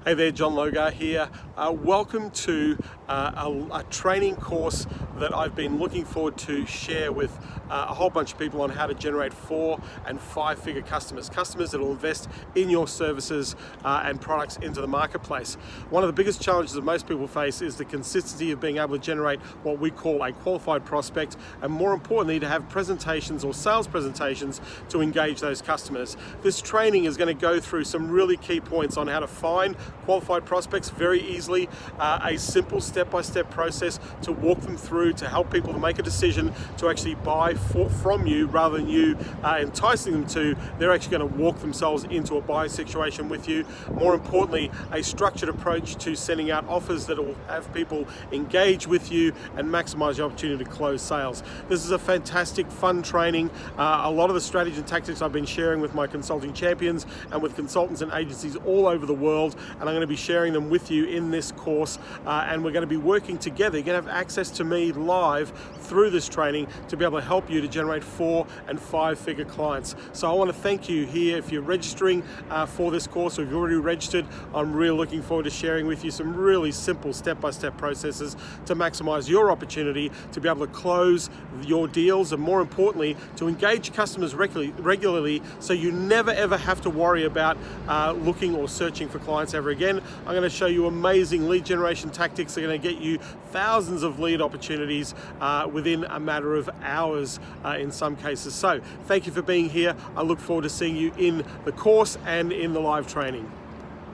Hey there, John Logar here. Welcome to a training course that I've been looking forward to share with a whole bunch of people on how to generate 4- and 5-figure customers that will invest in your services and products into the marketplace. One of the biggest challenges that most people face is the consistency of being able to generate what we call a qualified prospect, and more importantly, to have presentations or sales presentations to engage those customers. This training is going to go through some really key points on how to find qualified prospects very easily, a simple step-by-step process to walk them through to help people to make a decision to actually buy from you rather than you enticing them to. They're actually going to walk themselves into a buying situation with you. More importantly, a structured approach to sending out offers that will have people engage with you and maximize the opportunity to close sales. This is a fantastic, fun training. A lot of the strategies and tactics I've been sharing with my consulting champions and with consultants and agencies all over the world, and I'm going to be sharing them with you in this course, and we're going to be working together. You're going to have access to me live through this training to be able to help you to generate 4- and 5-figure clients. So I want to thank you here. If you're registering for this course, or if you've already registered, I'm really looking forward to sharing with you some really simple step-by-step processes to maximize your opportunity to be able to close your deals, and more importantly, to engage customers regularly so you never ever have to worry about looking or searching for clients ever again. I'm going to show you amazing lead generation tactics that are going to get you thousands of lead opportunities within a matter of hours in some cases. So thank you for being here. I look forward to seeing you in the course and in the live training.